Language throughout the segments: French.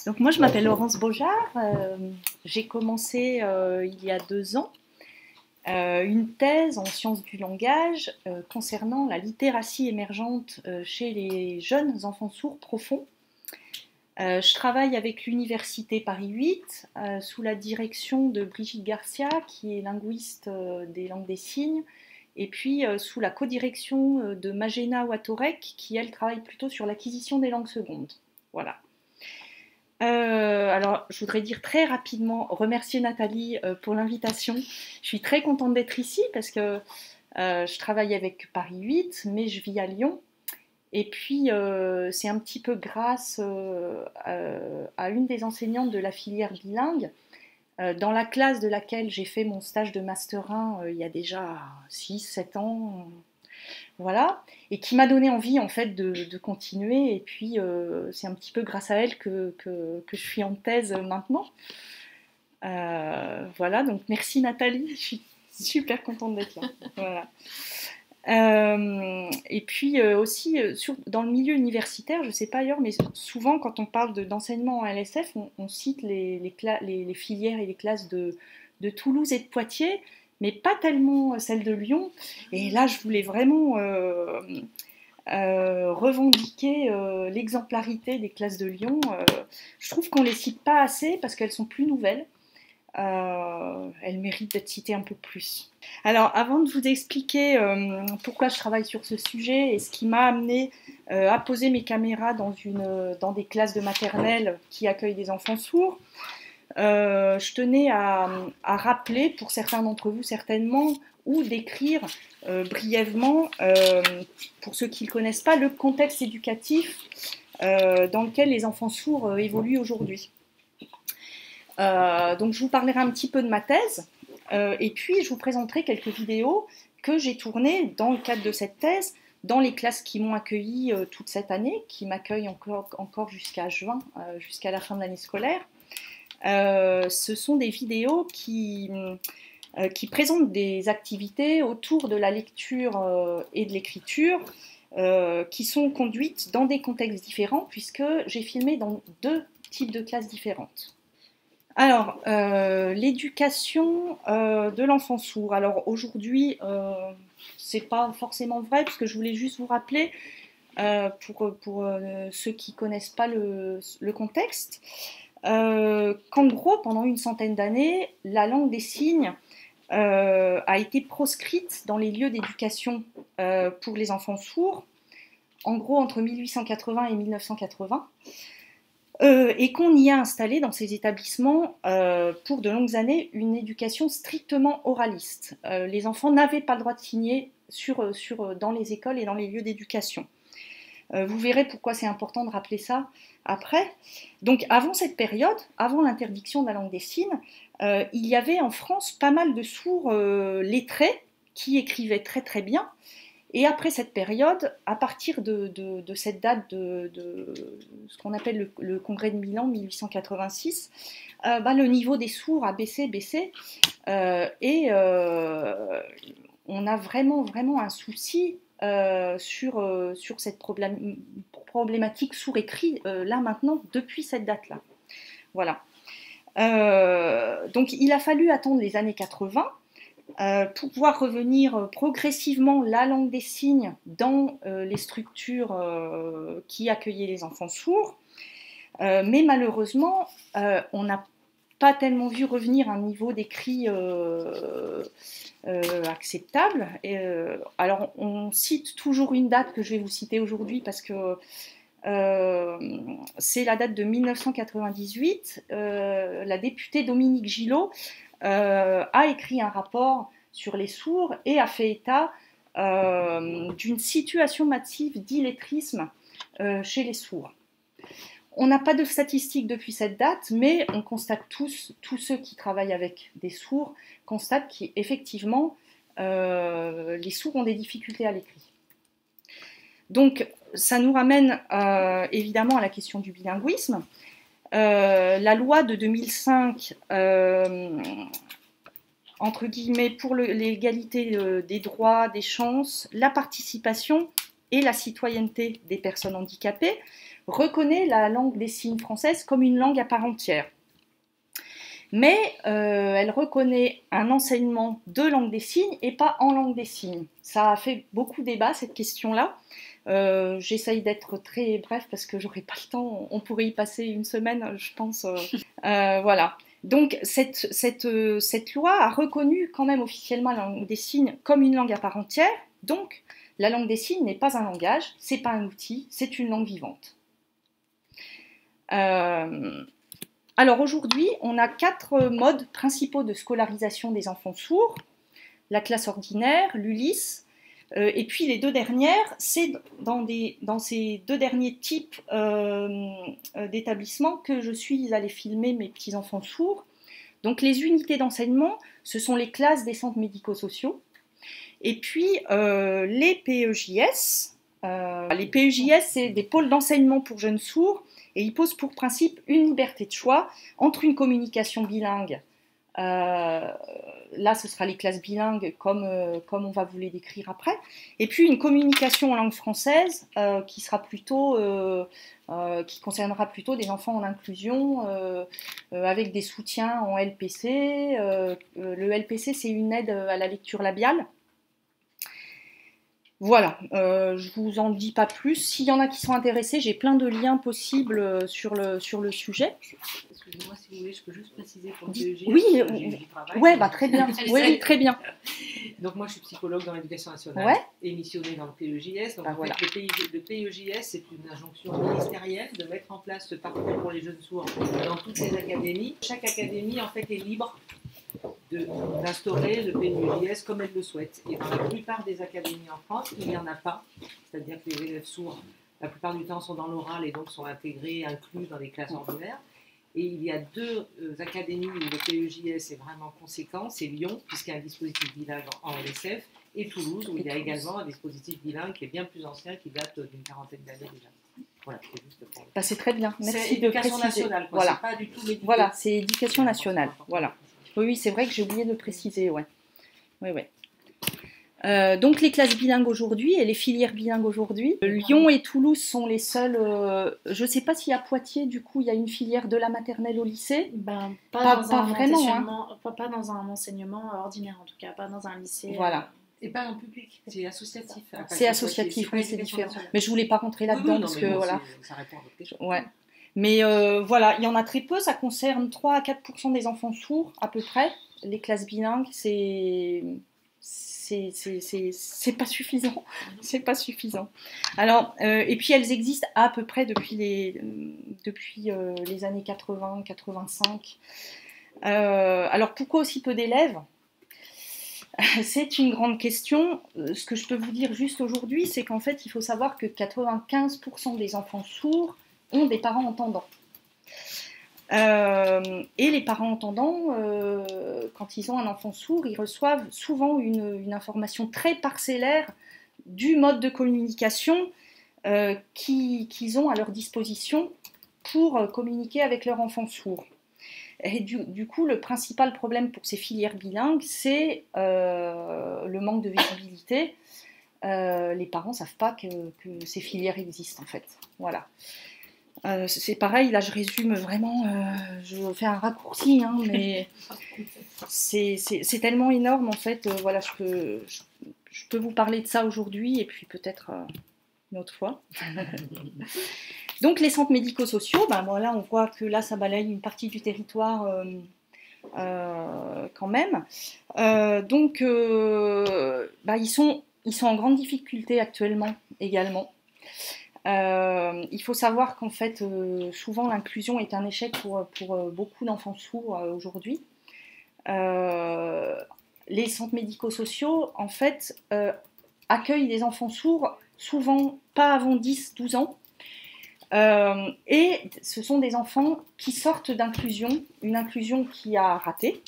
Donc moi je m'appelle Laurence Beaujard, j'ai commencé il y a 2 ans une thèse en sciences du langage concernant la littératie émergente chez les jeunes enfants sourds profonds. Je travaille avec l'Université Paris 8 sous la direction de Brigitte Garcia qui est linguiste des langues des signes et puis sous la codirection de Magena Watorek qui elle travaille plutôt sur l'acquisition des langues secondes. Voilà. Alors, je voudrais dire très rapidement, remercier Nathalie pour l'invitation. Je suis très contente d'être ici parce que je travaille avec Paris 8, mais je vis à Lyon. Et puis, c'est un petit peu grâce à une des enseignantes de la filière bilingue, dans la classe de laquelle j'ai fait mon stage de Master 1 il y a déjà 6-7 ans. Voilà, et qui m'a donné envie en fait de continuer. Et puis c'est un petit peu grâce à elle que je suis en thèse maintenant. Voilà, donc merci Nathalie, je suis super contente d'être là. Voilà. Et puis aussi dans le milieu universitaire, je ne sais pas ailleurs, mais souvent quand on parle d'enseignement en LSF, on cite les filières et les classes de Toulouse et de Poitiers, mais pas tellement celle de Lyon. Et là, je voulais vraiment revendiquer l'exemplarité des classes de Lyon. Je trouve qu'on ne les cite pas assez parce qu'elles sont plus nouvelles. Elles méritent d'être citées un peu plus. Alors, avant de vous expliquer pourquoi je travaille sur ce sujet et ce qui m'a amené à poser mes caméras dans des classes de maternelle qui accueillent des enfants sourds, je tenais à rappeler, pour certains d'entre vous certainement, ou décrire brièvement, pour ceux qui ne le connaissent pas, le contexte éducatif dans lequel les enfants sourds évoluent aujourd'hui. Donc je vous parlerai un petit peu de ma thèse, et puis je vous présenterai quelques vidéos que j'ai tournées dans le cadre de cette thèse, dans les classes qui m'ont accueillie toute cette année, qui m'accueillent encore jusqu'à juin, jusqu'à la fin de l'année scolaire. Ce sont des vidéos qui présentent des activités autour de la lecture et de l'écriture qui sont conduites dans des contextes différents puisque j'ai filmé dans 2 types de classes différentes. Alors, l'éducation de l'enfant sourd. Alors aujourd'hui, c'est pas forcément vrai parce que je voulais juste vous rappeler pour ceux qui connaissent pas le contexte. Qu'en gros, pendant une centaine d'années, la langue des signes a été proscrite dans les lieux d'éducation pour les enfants sourds, en gros entre 1880 et 1980, et qu'on y a installé dans ces établissements pour de longues années une éducation strictement oraliste. Les enfants n'avaient pas le droit de signer dans les écoles et dans les lieux d'éducation. Vous verrez pourquoi c'est important de rappeler ça après. Donc avant cette période, avant l'interdiction de la langue des signes, il y avait en France pas mal de sourds lettrés qui écrivaient très très bien. Et après cette période, à partir de cette date de ce qu'on appelle le congrès de Milan, 1886, le niveau des sourds a baissé, et on a vraiment un souci sur cette problématique sourd-écrit, là maintenant, depuis cette date-là. Voilà. Donc il a fallu attendre les années 80 pour pouvoir revenir progressivement la langue des signes dans les structures qui accueillaient les enfants sourds. Mais malheureusement, on n'a pas tellement vu revenir un niveau d'écrit acceptable. Alors, on cite toujours une date que je vais vous citer aujourd'hui parce que c'est la date de 1998. La députée Dominique Gillot a écrit un rapport sur les sourds et a fait état d'une situation massive d'illettrisme chez les sourds. On n'a pas de statistiques depuis cette date, mais on constate tous ceux qui travaillent avec des sourds, constatent qu'effectivement, les sourds ont des difficultés à l'écrit. Donc, ça nous ramène évidemment à la question du bilinguisme. La loi de 2005, entre guillemets, pour l'égalité des droits, des chances, la participation et la citoyenneté des personnes handicapées, reconnaît la langue des signes française comme une langue à part entière. Mais elle reconnaît un enseignement de langue des signes et pas en langue des signes. Ça a fait beaucoup débat, cette question-là. J'essaye d'être très bref parce que j'aurai pas le temps, on pourrait y passer une semaine, je pense. Voilà. Donc cette loi a reconnu quand même officiellement la langue des signes comme une langue à part entière. Donc la langue des signes n'est pas un langage, c'est pas un outil, c'est une langue vivante. Alors aujourd'hui, on a 4 modes principaux de scolarisation des enfants sourds. La classe ordinaire, l'ULIS, et puis les 2 dernières, c'est dans ces 2 derniers types d'établissements que je suis allée filmer mes petits-enfants sourds. Donc les unités d'enseignement, ce sont les classes des centres médico-sociaux. Et puis les PEJS. Les PEJS, c'est des pôles d'enseignement pour jeunes sourds, et ils posent pour principe une liberté de choix entre une communication bilingue. Là, ce sera les classes bilingues comme on va vous les décrire après. Et puis une communication en langue française qui concernera plutôt des enfants en inclusion avec des soutiens en LPC. Le LPC, c'est une aide à la lecture labiale. Voilà, je vous en dis pas plus. S'il y en a qui sont intéressés, j'ai plein de liens possibles sur le sujet. Excusez-moi, si vous voulez, je peux juste préciser pour le PEJS. Oui, ouais, bah, très bien. Oui, très bien. Donc moi, je suis psychologue dans l'éducation nationale et missionnée dans le PEJS. Donc bah, en voilà. fait, le PEJS, c'est une injonction ministérielle de mettre en place ce parcours pour les jeunes sourds dans toutes les académies. Chaque académie, en fait, est libre d'instaurer le PEJS comme elle le souhaite. Et dans la plupart des académies en France, il n'y en a pas. C'est-à-dire que les élèves sourds, la plupart du temps, sont dans l'oral et donc sont intégrés, inclus dans les classes ordinaires. Et il y a 2 académies où le PEJS est vraiment conséquent, c'est Lyon, puisqu'il y a un dispositif bilingue en LSF, et Toulouse, où il y a également un dispositif bilingue qui est bien plus ancien, qui date d'une quarantaine d'années déjà. Voilà, c'est juste pour... Bah, c'est très bien, merci de préciser. C'est éducation nationale, quoi. Voilà. C'est pas du tout l'éducation. Voilà, c'est éducation nationale, voilà. Oui, c'est vrai que j'ai oublié de préciser, ouais. Oui. Donc les classes bilingues aujourd'hui et les filières bilingues aujourd'hui. Lyon et Toulouse sont les seuls. Je ne sais pas si à Poitiers, du coup, il y a une filière de la maternelle au lycée. Pas dans un enseignement ordinaire, en tout cas, pas dans un lycée. Voilà. Et pas en public, c'est associatif. C'est associatif, oui, c'est différent. Mais je ne voulais pas rentrer là-dedans parce que voilà. Ça répond à votre question. Ouais. Mais voilà, il y en a très peu, ça concerne 3 à 4% des enfants sourds à peu près. Les classes bilingues, c'est pas suffisant. C'est pas suffisant. Alors, et puis elles existent à peu près depuis les années 80, 85. Alors pourquoi aussi peu d'élèves ? C'est une grande question. Ce que je peux vous dire juste aujourd'hui, c'est qu'en fait, il faut savoir que 95% des enfants sourds ont des parents entendants. Et les parents entendants, quand ils ont un enfant sourd, ils reçoivent souvent une information très parcellaire du mode de communication qu'ils ont à leur disposition pour communiquer avec leur enfant sourd. Et du coup, le principal problème pour ces filières bilingues, c'est le manque de visibilité. Les parents ne savent pas que ces filières existent, en fait. Voilà. C'est pareil, là je résume vraiment, je fais un raccourci, hein, mais c'est tellement énorme en fait, voilà, je peux vous parler de ça aujourd'hui et puis peut-être une autre fois. Donc les centres médico-sociaux, ben voilà, on voit que là ça balaye une partie du territoire quand même. Donc ils sont en grande difficulté actuellement également. Il faut savoir qu'en fait, souvent l'inclusion est un échec pour beaucoup d'enfants sourds aujourd'hui. Les centres médico-sociaux, en fait, accueillent des enfants sourds, souvent pas avant 10-12 ans. Et ce sont des enfants qui sortent d'inclusion, une inclusion qui a raté,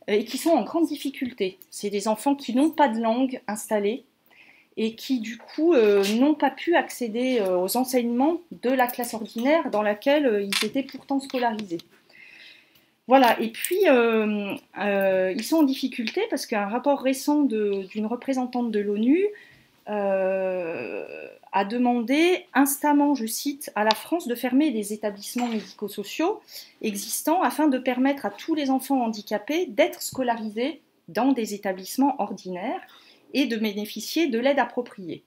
et qui sont en grande difficulté. C'est des enfants qui n'ont pas de langue installée, et qui du coup n'ont pas pu accéder aux enseignements de la classe ordinaire dans laquelle ils étaient pourtant scolarisés. Voilà, et puis ils sont en difficulté parce qu'un rapport récent d'une représentante de l'ONU a demandé instamment, je cite, à la France de fermer les établissements médico-sociaux existants afin de permettre à tous les enfants handicapés d'être scolarisés dans des établissements ordinaires et de bénéficier de l'aide appropriée.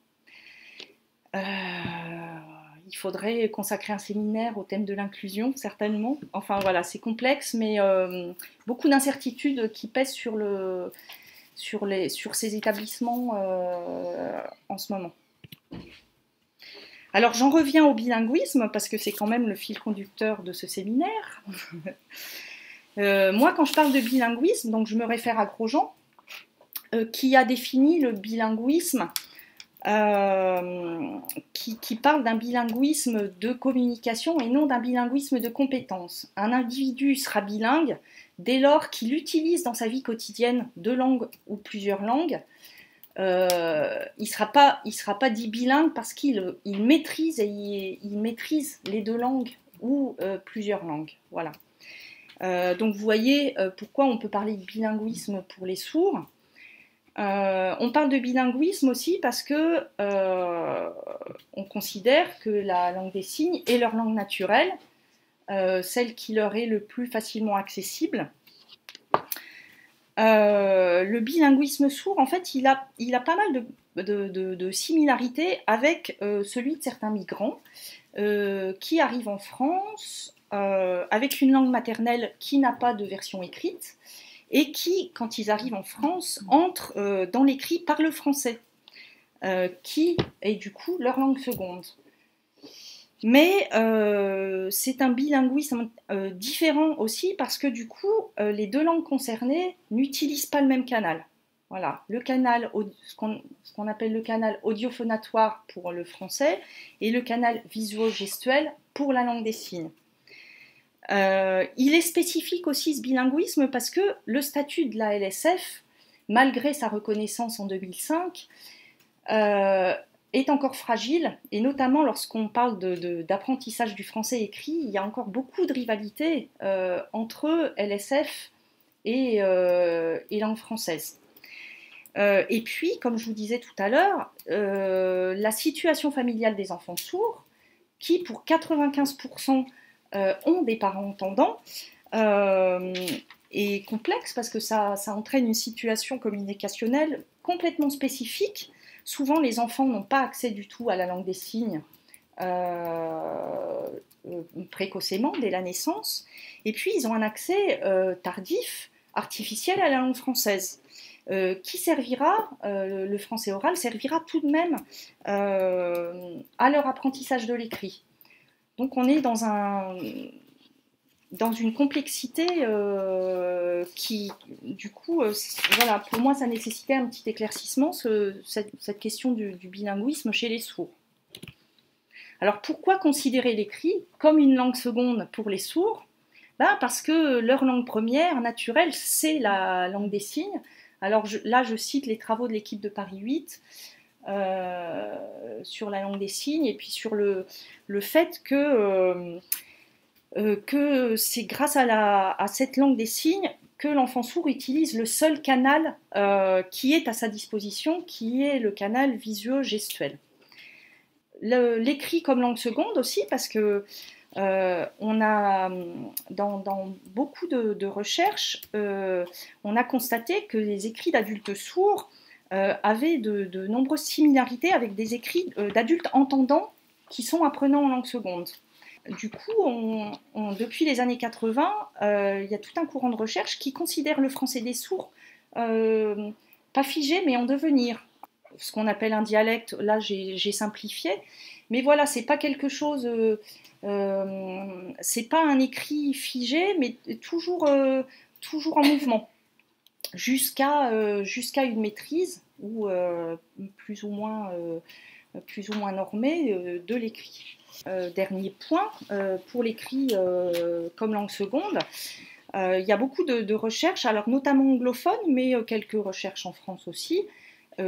Il faudrait consacrer un séminaire au thème de l'inclusion, certainement. Enfin voilà, c'est complexe, mais beaucoup d'incertitudes qui pèsent sur ces établissements en ce moment. Alors j'en reviens au bilinguisme, parce que c'est quand même le fil conducteur de ce séminaire. Moi, quand je parle de bilinguisme, donc je me réfère à Grosjean, qui a défini le bilinguisme, qui parle d'un bilinguisme de communication et non d'un bilinguisme de compétences. Un individu sera bilingue dès lors qu'il utilise dans sa vie quotidienne 2 langues ou plusieurs langues. Il ne sera pas dit bilingue parce qu'il maîtrise, il maîtrise les 2 langues ou plusieurs langues. Voilà. Donc vous voyez pourquoi on peut parler de bilinguisme pour les sourds. On parle de bilinguisme aussi parce que on considère que la langue des signes est leur langue naturelle, celle qui leur est le plus facilement accessible. Le bilinguisme sourd, en fait, il a pas mal de similarités avec celui de certains migrants qui arrivent en France avec une langue maternelle qui n'a pas de version écrite et qui, quand ils arrivent en France, entrent dans l'écrit par le français, qui est du coup leur langue seconde. Mais c'est un bilinguisme différent aussi parce que du coup, les 2 langues concernées n'utilisent pas le même canal. Voilà, le canal, ce qu'on appelle le canal audiophonatoire pour le français et le canal visuo-gestuel pour la langue des signes. Il est spécifique aussi ce bilinguisme parce que le statut de la LSF, malgré sa reconnaissance en 2005, est encore fragile, et notamment lorsqu'on parle d'apprentissage du français écrit, il y a encore beaucoup de rivalité entre LSF et langue française. Et puis, comme je vous disais tout à l'heure, la situation familiale des enfants sourds, qui pour 95% ont des parents entendants, est complexe parce que ça entraîne une situation communicationnelle complètement spécifique. Souvent, les enfants n'ont pas accès du tout à la langue des signes précocement, dès la naissance. Et puis, ils ont un accès tardif, artificiel à la langue française, qui servira, le français oral servira tout de même à leur apprentissage de l'écrit. Donc, on est dans une complexité qui, du coup, voilà, pour moi, ça nécessitait un petit éclaircissement, cette question du bilinguisme chez les sourds. Alors, pourquoi considérer l'écrit comme une langue seconde pour les sourds ? Parce que leur langue première, naturelle, c'est la langue des signes. Alors là, je cite les travaux de l'équipe de Paris 8 sur la langue des signes, et puis sur le fait que c'est grâce à cette langue des signes que l'enfant sourd utilise le seul canal qui est à sa disposition, qui est le canal visuo-gestuel. L'écrit comme langue seconde aussi, parce que on a, dans beaucoup de recherches, on a constaté que les écrits d'adultes sourds avaient de nombreuses similarités avec des écrits d'adultes entendants qui sont apprenants en langue seconde. Du coup, depuis les années 80, il y a tout un courant de recherche qui considère le français des sourds pas figé, mais en devenir. Ce qu'on appelle un dialecte, là j'ai simplifié, mais voilà, c'est pas quelque chose, c'est pas un écrit figé, mais toujours en mouvement, jusqu'à une maîtrise ou plus ou moins normée de l'écrit. Dernier point, pour l'écrit comme langue seconde, il y a beaucoup de recherches, alors notamment anglophones, mais quelques recherches en France aussi,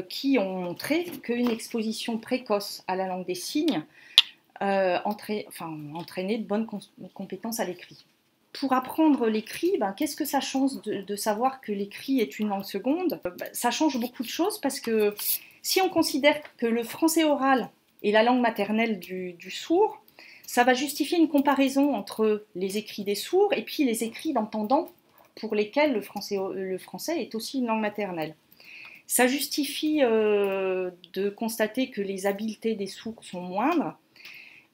qui ont montré qu'une exposition précoce à la langue des signes entraînait de bonnes compétences à l'écrit. Pour apprendre l'écrit, qu'est-ce que ça change de savoir que l'écrit est une langue seconde ? Ça change beaucoup de choses parce que Si on considère que le français oral est la langue maternelle du sourd, ça va justifier une comparaison entre les écrits des sourds et puis les écrits d'entendants pour lesquels le français est aussi une langue maternelle. Ça justifie de constater que les habiletés des sourds sont moindres,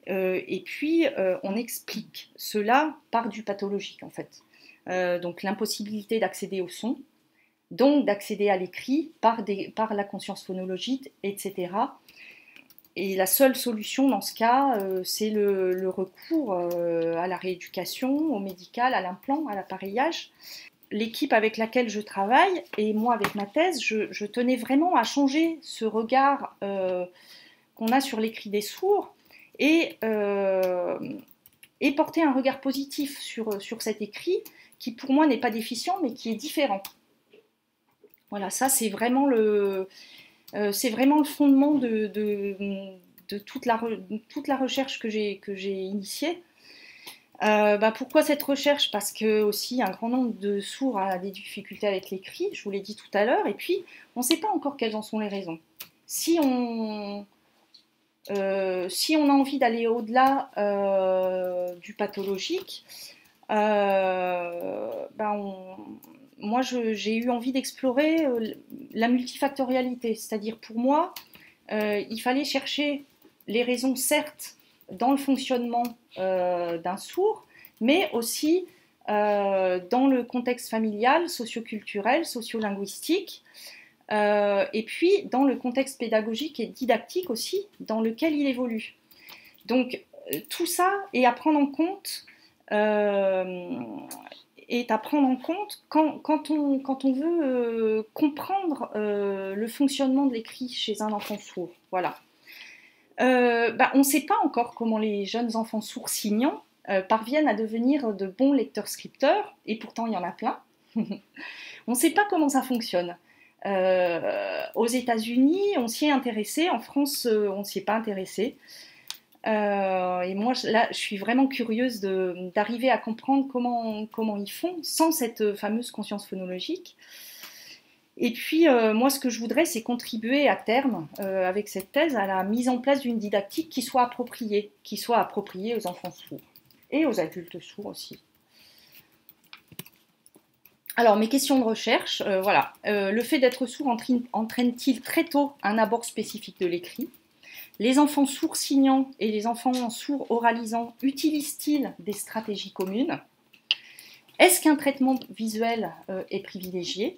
et puis on explique cela par du pathologique en fait. Donc l'impossibilité d'accéder au son, donc d'accéder à l'écrit par la conscience phonologique, etc. Et la seule solution dans ce cas, c'est le recours à la rééducation, au médical, à l'implant, à l'appareillage. L'équipe avec laquelle je travaille, et moi avec ma thèse, je tenais vraiment à changer ce regard qu'on a sur l'écrit des sourds et porter un regard positif sur cet écrit qui pour moi n'est pas déficient mais qui est différent. Voilà, ça c'est vraiment le fondement de toute la recherche que j'ai initiée. Pourquoi cette recherche? Parce que aussi un grand nombre de sourds a des difficultés avec l'écrit, je vous l'ai dit tout à l'heure, et puis on ne sait pas encore quelles en sont les raisons. Si on a envie d'aller au-delà du pathologique, moi j'ai eu envie d'explorer la multifactorialité, c'est-à-dire pour moi, il fallait chercher les raisons certes dans le fonctionnement d'un sourd, mais aussi dans le contexte familial, socioculturel, sociolinguistique, et puis dans le contexte pédagogique et didactique aussi, dans lequel il évolue. Donc tout ça est à prendre en compte, quand on veut comprendre le fonctionnement de l'écrit chez un enfant sourd. Voilà. On ne sait pas encore comment les jeunes enfants sourds signants parviennent à devenir de bons lecteurs-scripteurs, et pourtant il y en a plein. On ne sait pas comment ça fonctionne. Aux États-Unis, on s'y est intéressé, en France, on ne s'y est pas intéressé. Et moi, là, je suis vraiment curieuse d'arriver à comprendre comment ils font sans cette fameuse conscience phonologique. Et puis, moi, ce que je voudrais, c'est contribuer à terme, avec cette thèse, à la mise en place d'une didactique qui soit appropriée aux enfants sourds et aux adultes sourds aussi. Alors, mes questions de recherche, voilà. Le fait d'être sourd entraîne-t-il très tôt un abord spécifique de l'écrit? Les enfants sourds signants et les enfants sourds oralisants utilisent-ils des stratégies communes? Est-ce qu'un traitement visuel est privilégié?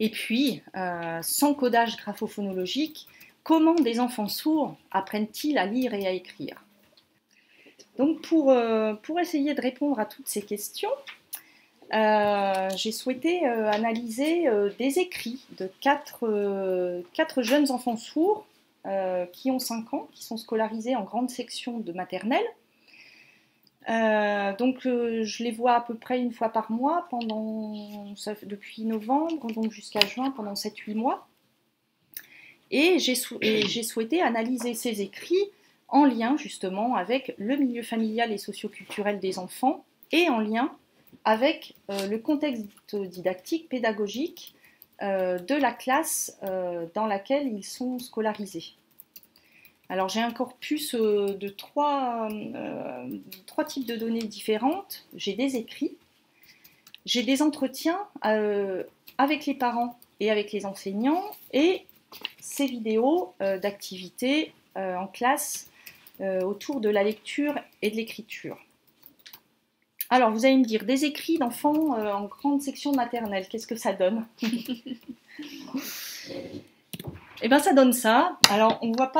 Et puis, sans codage graphophonologique, comment des enfants sourds apprennent-ils à lire et à écrire? Donc, pour essayer de répondre à toutes ces questions, j'ai souhaité analyser des écrits de quatre jeunes enfants sourds qui ont 5 ans, qui sont scolarisés en grande section de maternelle. Je les vois à peu près une fois par mois depuis novembre, donc jusqu'à juin, pendant 7-8 mois. Et j'ai souhaité analyser ces écrits en lien justement avec le milieu familial et socioculturel des enfants et en lien avec le contexte didactique, pédagogique de la classe dans laquelle ils sont scolarisés. Alors j'ai un corpus de trois types de données différentes. J'ai des écrits, j'ai des entretiens avec les parents et avec les enseignants et ces vidéos d'activités en classe autour de la lecture et de l'écriture. Alors vous allez me dire, des écrits d'enfants en grande section maternelle, qu'est-ce que ça donne? Eh bien ça donne ça. Alors on voit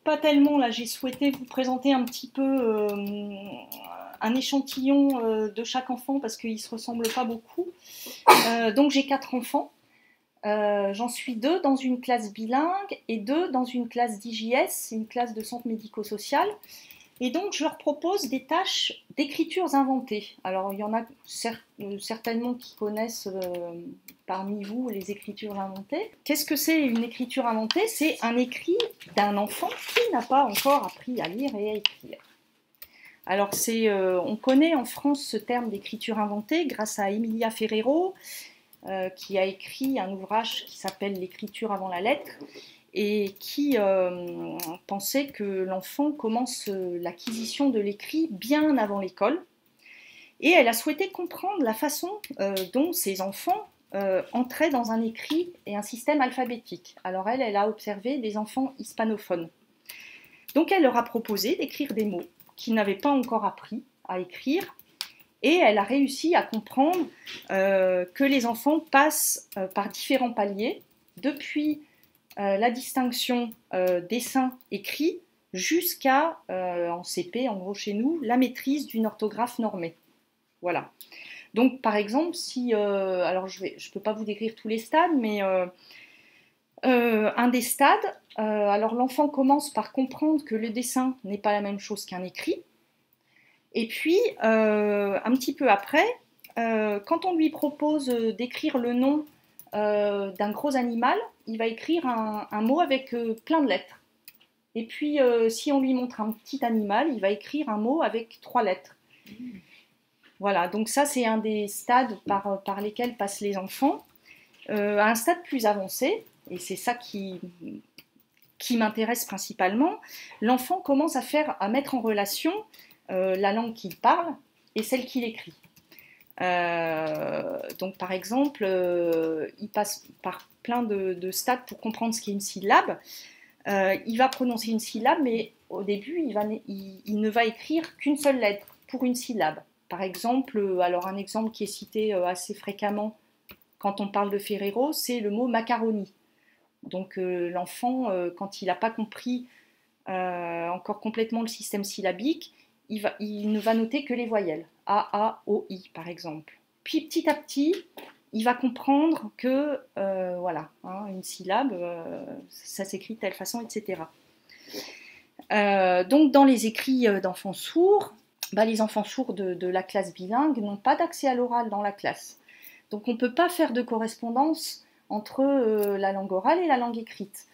pas tellement, là j'ai souhaité vous présenter un petit peu un échantillon de chaque enfant parce qu'ils ne se ressemblent pas beaucoup. Donc j'ai 4 enfants, j'en suis 2 dans une classe bilingue et 2 dans une classe d'IJS, une classe de centre médico-social. Et donc je leur propose des tâches d'écritures inventées. Alors il y en a certainement qui connaissent parmi vous les écritures inventées. Qu'est-ce que c'est une écriture inventée? C'est un écrit d'un enfant qui n'a pas encore appris à lire et à écrire. Alors on connaît en France ce terme d'écriture inventée grâce à Emilia Ferrero qui a écrit un ouvrage qui s'appelle L'écriture avant la lettre, et qui pensait que l'enfant commence l'acquisition de l'écrit bien avant l'école. Et elle a souhaité comprendre la façon dont ces enfants entraient dans un écrit et un système alphabétique. Alors elle a observé des enfants hispanophones. Donc elle leur a proposé d'écrire des mots qu'ils n'avaient pas encore appris à écrire, et elle a réussi à comprendre que les enfants passent par différents paliers, depuis la distinction dessin-écrit jusqu'à, en CP, en gros chez nous, la maîtrise d'une orthographe normée. Voilà. Donc, par exemple, si... alors, je ne peux pas vous décrire tous les stades, mais un des stades, alors l'enfant commence par comprendre que le dessin n'est pas la même chose qu'un écrit. Et puis, un petit peu après, quand on lui propose d'écrire le nom d'un gros animal, il va écrire un mot avec plein de lettres. Et puis, si on lui montre un petit animal, il va écrire un mot avec 3 lettres. Voilà, donc ça, c'est un des stades par lesquels passent les enfants. À un stade plus avancé, et c'est ça qui m'intéresse principalement, l'enfant commence à mettre en relation la langue qu'il parle et celle qu'il écrit. Donc par exemple, il passe par plein de stades pour comprendre ce qu'est une syllabe. Il va prononcer une syllabe, mais au début, il ne va écrire qu'une seule lettre pour une syllabe. Par exemple, alors un exemple qui est cité assez fréquemment quand on parle de Ferrero, c'est le mot macaroni. Donc l'enfant, quand il n'a pas compris encore complètement le système syllabique, il ne va noter que les voyelles. A, A, O, I, par exemple. Puis petit à petit, il va comprendre que, voilà, hein, une syllabe, ça s'écrit de telle façon, etc. Donc dans les écrits d'enfants sourds, les enfants sourds de la classe bilingue n'ont pas d'accès à l'oral dans la classe. Donc on ne peut pas faire de correspondance entre la langue orale et la langue écrite.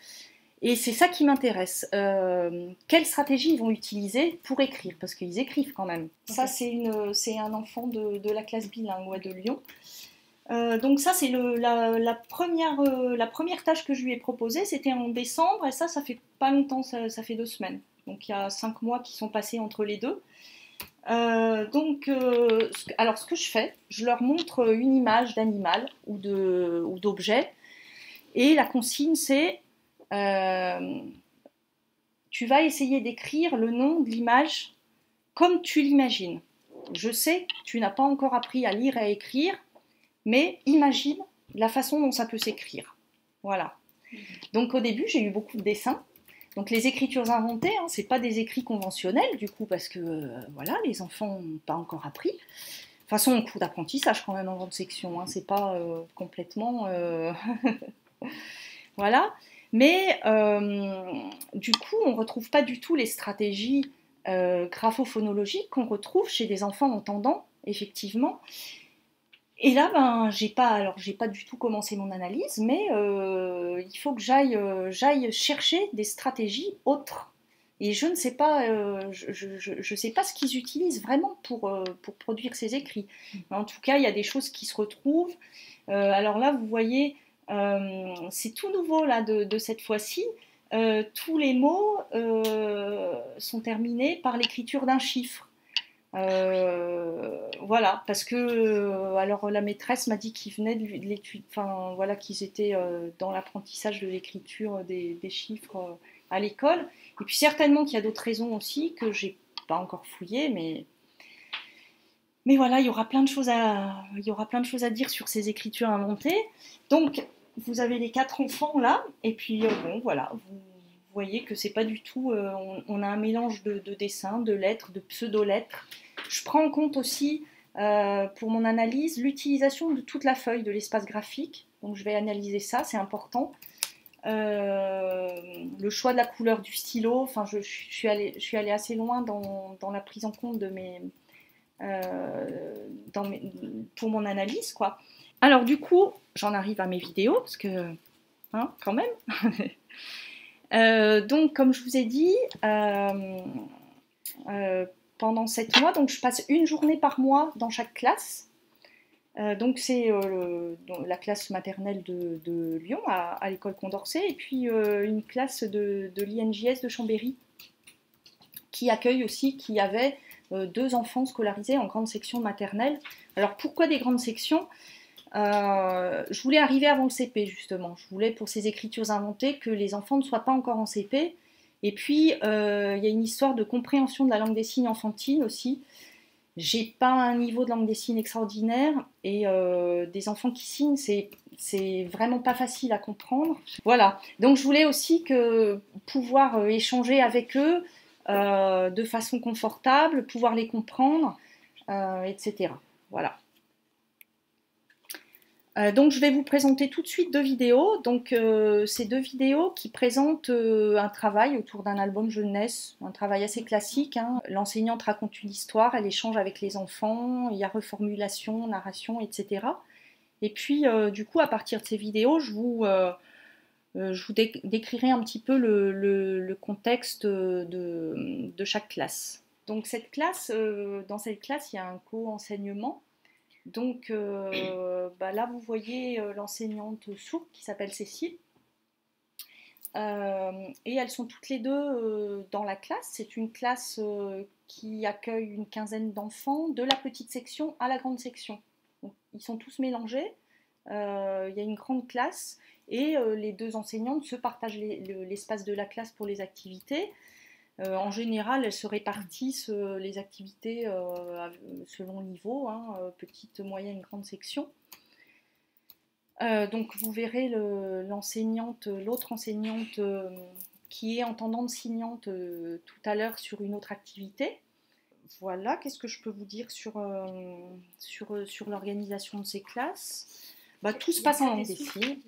Et c'est ça qui m'intéresse. Quelle stratégie ils vont utiliser pour écrire? Parce qu'ils écrivent quand même. Okay. Ça, c'est un enfant de la classe bilingue, ouais, de Lyon. Donc ça, c'est la première tâche que je lui ai proposée. C'était en décembre, et ça fait pas longtemps, ça fait 2 semaines. Donc il y a 5 mois qui sont passés entre les deux. Alors ce que je fais, je leur montre une image d'animal ou d'objet, et la consigne c'est tu vas essayer d'écrire le nom de l'image comme tu l'imagines. Je sais que tu n'as pas encore appris à lire et à écrire, mais imagine la façon dont ça peut s'écrire. Voilà. Donc au début, j'ai eu beaucoup de dessins. Donc les écritures inventées, hein, c'est pas des écrits conventionnels du coup, parce que voilà, les enfants n'ont pas encore appris. De toute façon, en cours d'apprentissage quand même en grande section, hein, c'est pas complètement... voilà. Mais du coup, on ne retrouve pas du tout les stratégies graphophonologiques qu'on retrouve chez des enfants entendants, effectivement. Et là, j'ai pas du tout commencé mon analyse, mais il faut que j'aille chercher des stratégies autres. Et je ne sais pas, je sais pas ce qu'ils utilisent vraiment pour produire ces écrits. Mais en tout cas, il y a des choses qui se retrouvent. Alors là, vous voyez, c'est tout nouveau là de cette fois-ci. Tous les mots sont terminés par l'écriture d'un chiffre. Voilà, parce que alors la maîtresse m'a dit qu'ils venaient de l'étude, enfin voilà, qu'ils étaient dans l'apprentissage de l'écriture des chiffres à l'école. Et puis certainement qu'il y a d'autres raisons aussi que j'ai pas encore fouillées, mais voilà, il y aura plein de choses à dire sur ces écritures inventées. Donc vous avez les 4 enfants là, et puis bon voilà, vous voyez que c'est pas du tout, on a un mélange de dessins, de lettres, de pseudo-lettres. Je prends en compte aussi, pour mon analyse, l'utilisation de toute la feuille, de l'espace graphique. Donc je vais analyser ça, c'est important. Le choix de la couleur du stylo, enfin je suis allée assez loin dans la prise en compte de pour mon analyse, quoi. Alors du coup, j'en arrive à mes vidéos, parce que, hein, quand même. Donc, comme je vous ai dit, pendant 7 mois, donc je passe une journée par mois dans chaque classe. Donc c'est la classe maternelle de Lyon, à l'école Condorcet, et puis une classe de l'INJS de Chambéry, qui accueille aussi, qui avait 2 enfants scolarisés en grande section maternelle. Alors pourquoi des grandes sections ? Je voulais arriver avant le CP justement. Je voulais pour ces écritures inventées que les enfants ne soient pas encore en CP. Et puis il y a une histoire de compréhension de la langue des signes enfantine aussi. J'ai pas un niveau de langue des signes extraordinaire et des enfants qui signent, c'est vraiment pas facile à comprendre. Voilà. Donc je voulais aussi pouvoir échanger avec eux de façon confortable, pouvoir les comprendre, etc. Voilà. Donc je vais vous présenter tout de suite 2 vidéos. Donc ces 2 vidéos qui présentent un travail autour d'un album jeunesse, un travail assez classique, hein. L'enseignante raconte une histoire, elle échange avec les enfants, il y a reformulation, narration, etc. Et puis du coup à partir de ces vidéos, je vous décrirai un petit peu le contexte de chaque classe. Donc dans cette classe, il y a un co-enseignement. Donc là, vous voyez l'enseignante sourde qui s'appelle Cécile. Et elles sont toutes les 2 dans la classe. C'est une classe qui accueille une quinzaine d'enfants, de la petite section à la grande section. Donc, ils sont tous mélangés. Il y a une grande classe et les 2 enseignantes se partagent l'espace de la classe pour les activités. En général, elles se répartissent les activités selon le niveau, hein, petite, moyenne, grande section. Donc vous verrez l'autre enseignante qui est entendante signante tout à l'heure sur une autre activité. Voilà, qu'est-ce que je peux vous dire sur l'organisation de ces classes ? Tout se passe en langue des signes.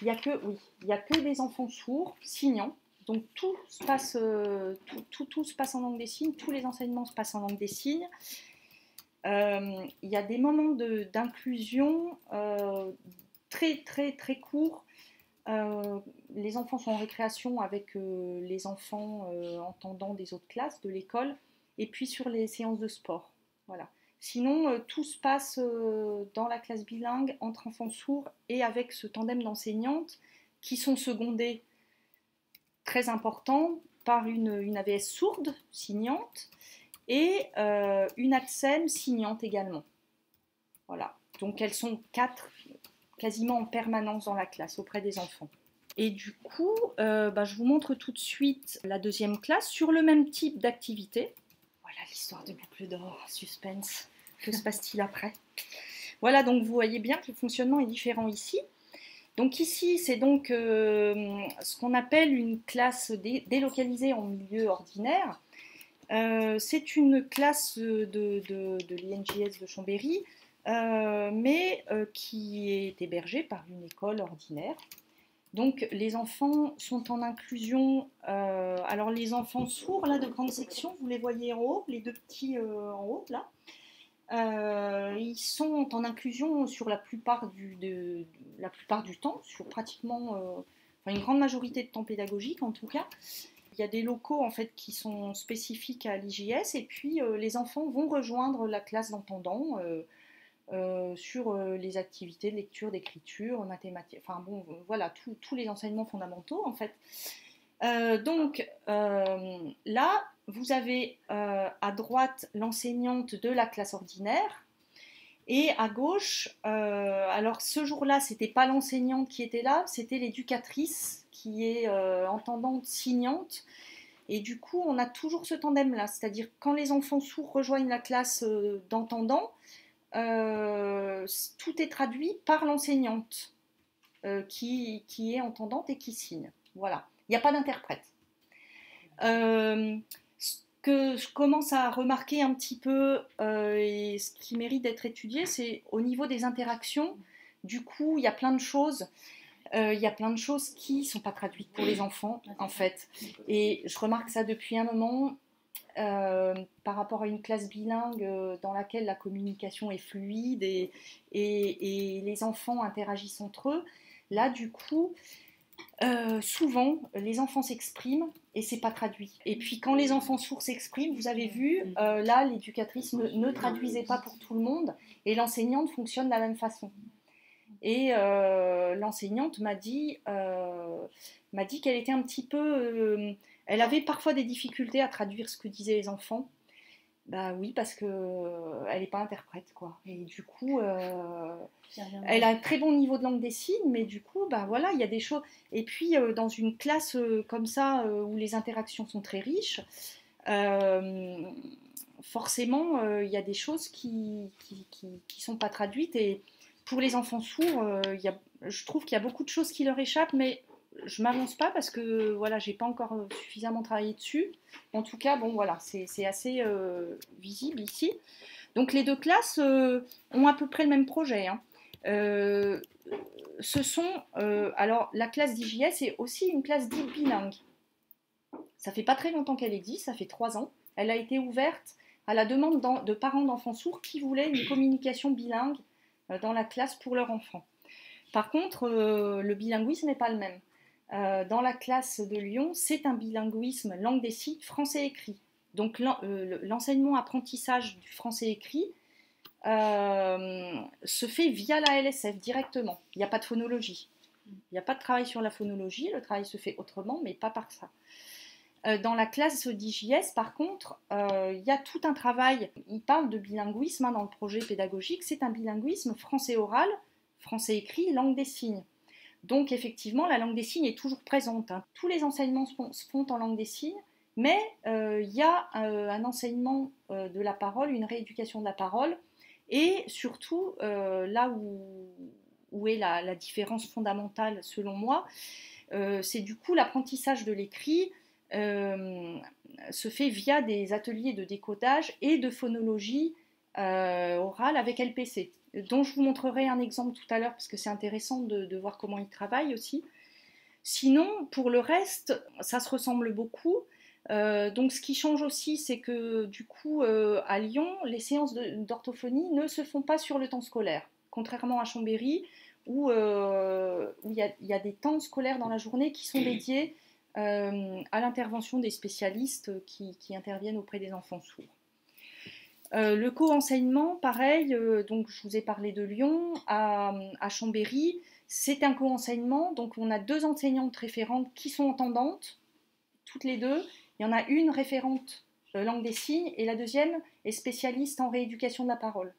Il n'y a que des enfants sourds, signants. Donc tout se passe en langue des signes, tous les enseignements se passent en langue des signes. Il y a des moments d'inclusion très très très courts. Les enfants sont en récréation avec les enfants entendants des autres classes de l'école, et puis sur les séances de sport. Voilà. Sinon, tout se passe dans la classe bilingue entre enfants sourds et avec ce tandem d'enseignantes qui sont secondées, très important, par une AVS sourde, signante, et une ATSEM signante également. Voilà. Donc elles sont 4 quasiment en permanence dans la classe auprès des enfants. Et du coup, je vous montre tout de suite la 2e classe sur le même type d'activité. Voilà l'histoire de boucle d'or, suspense. Que se passe-t-il après ? Voilà, donc vous voyez bien que le fonctionnement est différent ici. Donc ici, c'est donc ce qu'on appelle une classe délocalisée en milieu ordinaire. C'est une classe de l'INJS de Chambéry, mais qui est hébergée par une école ordinaire. Donc les enfants sont en inclusion. Alors les enfants sourds là de grande section, vous les voyez en haut, les 2 petits en haut là. Ils sont en inclusion sur la plupart du temps, sur pratiquement une grande majorité de temps pédagogique en tout cas. Il y a des locaux en fait qui sont spécifiques à l'IJS et puis les enfants vont rejoindre la classe d'entendants sur les activités de lecture, d'écriture, mathématiques, enfin bon, voilà, tous les enseignements fondamentaux en fait. Donc là, vous avez à droite l'enseignante de la classe ordinaire et à gauche, alors ce jour-là, c'était pas l'enseignante qui était là, c'était l'éducatrice qui est entendante signante. Et du coup, on a toujours ce tandem-là, c'est-à-dire quand les enfants sourds rejoignent la classe d'entendants, tout est traduit par l'enseignante qui est entendante et qui signe. Voilà, il n'y a pas d'interprète. Ce que je commence à remarquer un petit peu et ce qui mérite d'être étudié, c'est au niveau des interactions. Du coup, il y a plein de choses. Il y a plein de choses qui ne sont pas traduites pour les enfants, en fait. Et je remarque ça depuis un moment par rapport à une classe bilingue dans laquelle la communication est fluide et les enfants interagissent entre eux. Là, du coup, Souvent, les enfants s'expriment et c'est pas traduit. Et puis quand les enfants sourds s'expriment, vous avez vu, là, l'éducatrice ne traduisait pas pour tout le monde et l'enseignante fonctionne de la même façon. Et l'enseignante m'a dit qu'elle était un petit peu... elle avait parfois des difficultés à traduire ce que disaient les enfants. Bah oui, parce que elle n'est pas interprète, quoi. Et du coup, elle a un très bon niveau de langue des signes, mais du coup, bah voilà, il y a des choses. Et puis, dans une classe comme ça, où les interactions sont très riches, forcément, il y a des choses qui sont pas traduites. Et pour les enfants sourds, je trouve qu'il y a beaucoup de choses qui leur échappent, mais je m'avance pas parce que voilà, j'ai pas encore suffisamment travaillé dessus. En tout cas, bon voilà, c'est assez visible ici. Donc les deux classes ont à peu près le même projet, hein. Ce sont alors la classe d'IJS est aussi une classe dite bilingue. Ça fait pas très longtemps qu'elle existe, ça fait 3 ans. Elle a été ouverte à la demande de parents d'enfants sourds qui voulaient une communication bilingue dans la classe pour leurs enfants. Par contre, le bilinguisme n'est pas le même. Dans la classe de Lyon, c'est un bilinguisme langue des signes français écrit. Donc l'enseignement-apprentissage du français écrit se fait via la LSF directement. Il n'y a pas de phonologie. Il n'y a pas de travail sur la phonologie, le travail se fait autrement, mais pas par ça. Dans la classe d'IJS, par contre, il y a tout un travail. Il parle de bilinguisme dans le projet pédagogique. C'est un bilinguisme français oral, français écrit, langue des signes. Donc effectivement, la langue des signes est toujours présente, hein. Tous les enseignements se font en langue des signes, mais il y a un enseignement de la parole, une rééducation de la parole, et surtout, là où est la différence fondamentale selon moi, c'est du coup l'apprentissage de l'écrit se fait via des ateliers de décodage et de phonologie orale avec LPC, dont je vous montrerai un exemple tout à l'heure parce que c'est intéressant de voir comment ils travaillent aussi. Sinon, pour le reste, ça se ressemble beaucoup. Donc ce qui change aussi, c'est que du coup, à Lyon, les séances d'orthophonie ne se font pas sur le temps scolaire, contrairement à Chambéry, où il y a des temps scolaires dans la journée qui sont dédiés à l'intervention des spécialistes qui interviennent auprès des enfants sourds. Le co-enseignement, pareil, donc je vous ai parlé de Lyon, à Chambéry, c'est un co-enseignement, donc on a 2 enseignantes référentes qui sont entendantes, toutes les deux. Il y en a une référente langue des signes et la deuxième est spécialiste en rééducation de la parole.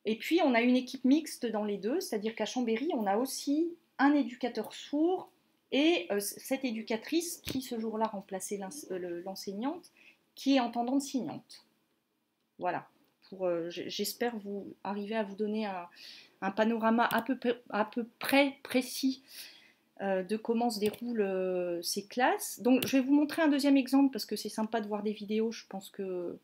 Et puis on a une équipe mixte dans les deux, c'est-à-dire qu'à Chambéry, on a aussi un éducateur sourd et cette éducatrice qui ce jour-là remplaçait l'enseignante, qui est entendante signante. Voilà, j'espère vous arriver à vous donner un panorama à peu près précis de comment se déroulent ces classes. Donc je vais vous montrer un deuxième exemple parce que c'est sympa de voir des vidéos, je pense que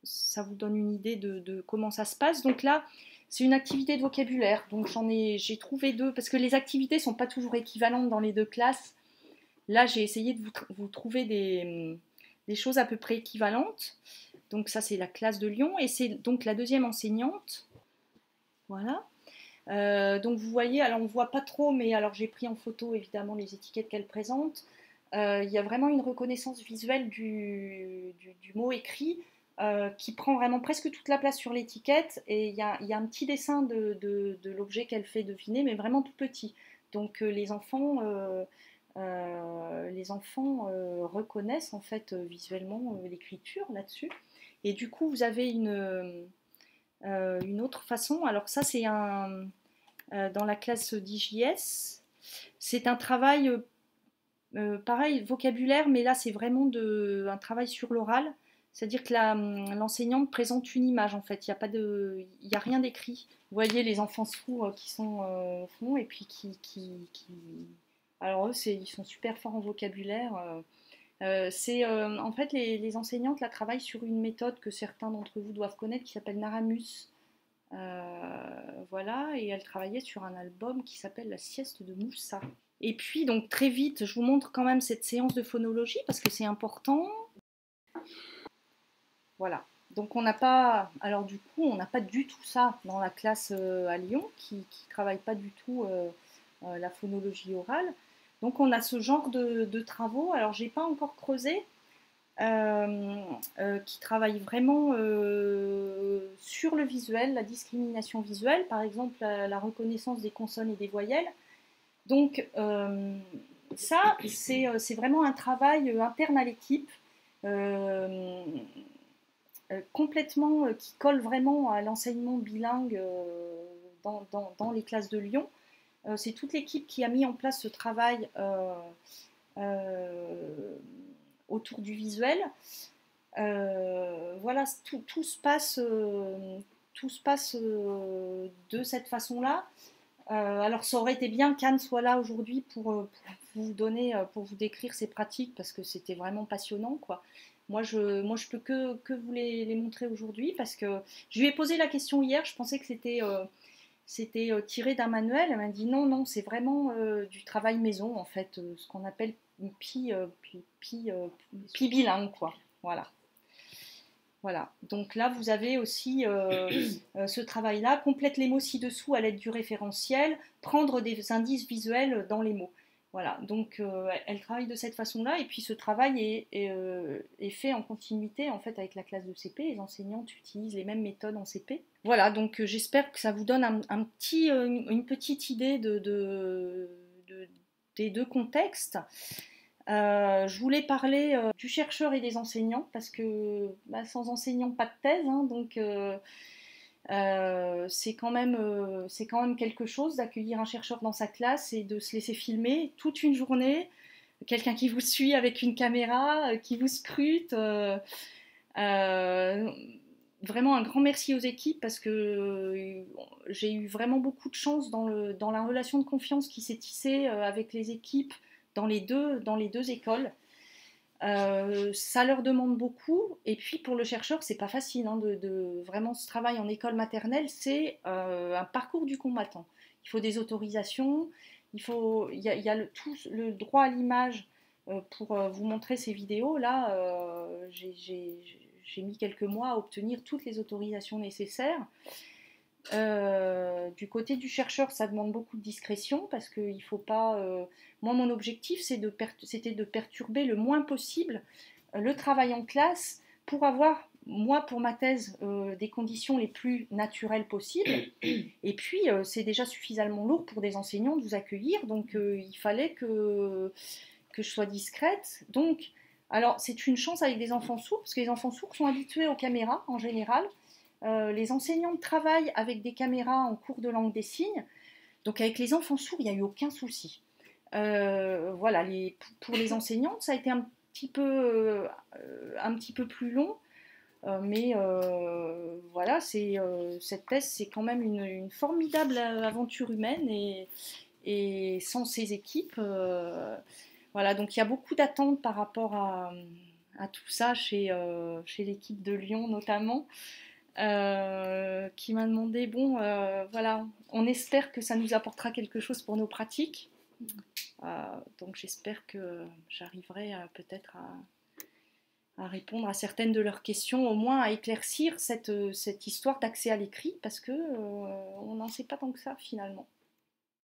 ça vous donne une idée de comment ça se passe. Donc là, c'est une activité de vocabulaire, donc j'ai trouvé 2, parce que les activités ne sont pas toujours équivalentes dans les 2 classes. Là, j'ai essayé de vous trouver des choses à peu près équivalentes. Donc ça, c'est la classe de Lyon, et c'est donc la deuxième enseignante. Voilà. Donc vous voyez, alors on ne voit pas trop, mais alors j'ai pris en photo évidemment les étiquettes qu'elle présente. Il y a vraiment une reconnaissance visuelle du mot écrit qui prend vraiment presque toute la place sur l'étiquette, et il y a un petit dessin de l'objet qu'elle fait deviner, mais vraiment tout petit. Donc les enfants reconnaissent en fait visuellement l'écriture là-dessus. Et du coup, vous avez une autre façon. Alors ça, c'est dans la classe d'IJS. C'est un travail, pareil, vocabulaire, mais là, c'est vraiment un travail sur l'oral. C'est-à-dire que l'enseignante présente une image, en fait. Il n'y a rien d'écrit. Vous voyez les enfants sourds qui sont au fond, et puis alors eux, ils sont super forts en vocabulaire. En fait, les enseignantes là, travaillent sur une méthode que certains d'entre vous doivent connaître qui s'appelle Naramus. Voilà, et elles travaillaient sur un album qui s'appelle La sieste de Moussa. Et puis, donc très vite, je vous montre quand même cette séance de phonologie parce que c'est important. Voilà. Donc on n'a pas, alors du coup, on n'a pas du tout ça dans la classe à Lyon qui travaille pas du tout la phonologie orale. Donc on a ce genre de travaux. Alors j'ai pas encore creusé, qui travaillent vraiment sur le visuel, la discrimination visuelle, par exemple la reconnaissance des consonnes et des voyelles. Donc ça, c'est vraiment un travail interne à l'équipe, complètement qui colle vraiment à l'enseignement bilingue dans les classes de Lyon. C'est toute l'équipe qui a mis en place ce travail autour du visuel. Voilà, tout se passe de cette façon-là. Alors ça aurait été bien qu'Anne soit là aujourd'hui pour vous donner, pour vous décrire ses pratiques, parce que c'était vraiment passionnant, quoi. Moi je peux que vous les montrer aujourd'hui, parce que je lui ai posé la question hier, je pensais que c'était tiré d'un manuel. Elle m'a dit non, c'est vraiment du travail maison, en fait, ce qu'on appelle pi bilingue, quoi. Voilà. Voilà. Donc là, vous avez aussi ce travail-là, complète les mots ci-dessous à l'aide du référentiel, prendre des indices visuels dans les mots. Voilà, donc elle travaille de cette façon-là, et puis ce travail est fait en continuité en fait avec la classe de CP. Les enseignantes utilisent les mêmes méthodes en CP. Voilà, donc j'espère que ça vous donne une petite idée des deux contextes. Je voulais parler du chercheur et des enseignants, parce que sans enseignants, pas de thèse, hein, donc c'est quand même quelque chose d'accueillir un chercheur dans sa classe et de se laisser filmer toute une journée, quelqu'un qui vous suit avec une caméra, qui vous scrute. Vraiment un grand merci aux équipes, parce que j'ai eu vraiment beaucoup de chance dans la relation de confiance qui s'est tissée avec les équipes dans les deux écoles. Ça leur demande beaucoup, et puis pour le chercheur c'est pas facile, hein, de vraiment ce travail en école maternelle, c'est un parcours du combattant. Il faut des autorisations, il y a le droit à l'image. Pour vous montrer ces vidéos là, j'ai mis quelques mois à obtenir toutes les autorisations nécessaires. Du côté du chercheur, ça demande beaucoup de discrétion, parce qu'il ne faut pas... moi, mon objectif, c'était de perturber le moins possible le travail en classe, pour avoir, moi, pour ma thèse, des conditions les plus naturelles possibles. Et puis, c'est déjà suffisamment lourd pour des enseignants de vous accueillir, donc il fallait que je sois discrète. Donc, alors, c'est une chance avec des enfants sourds, parce que les enfants sourds sont habitués aux caméras, en général. Les enseignantes travaillent avec des caméras en cours de langue des signes. Donc avec les enfants sourds, il n'y a eu aucun souci. Voilà, pour les enseignantes, ça a été un petit peu plus long. Mais voilà, cette thèse, c'est quand même une formidable aventure humaine. Et sans ces équipes, voilà, donc il y a beaucoup d'attentes par rapport à tout ça chez l'équipe de Lyon notamment. Qui m'a demandé, bon, voilà, on espère que ça nous apportera quelque chose pour nos pratiques. Donc j'espère que j'arriverai peut-être à répondre à certaines de leurs questions, au moins à éclaircir cette histoire d'accès à l'écrit, parce que on n'en sait pas tant que ça finalement.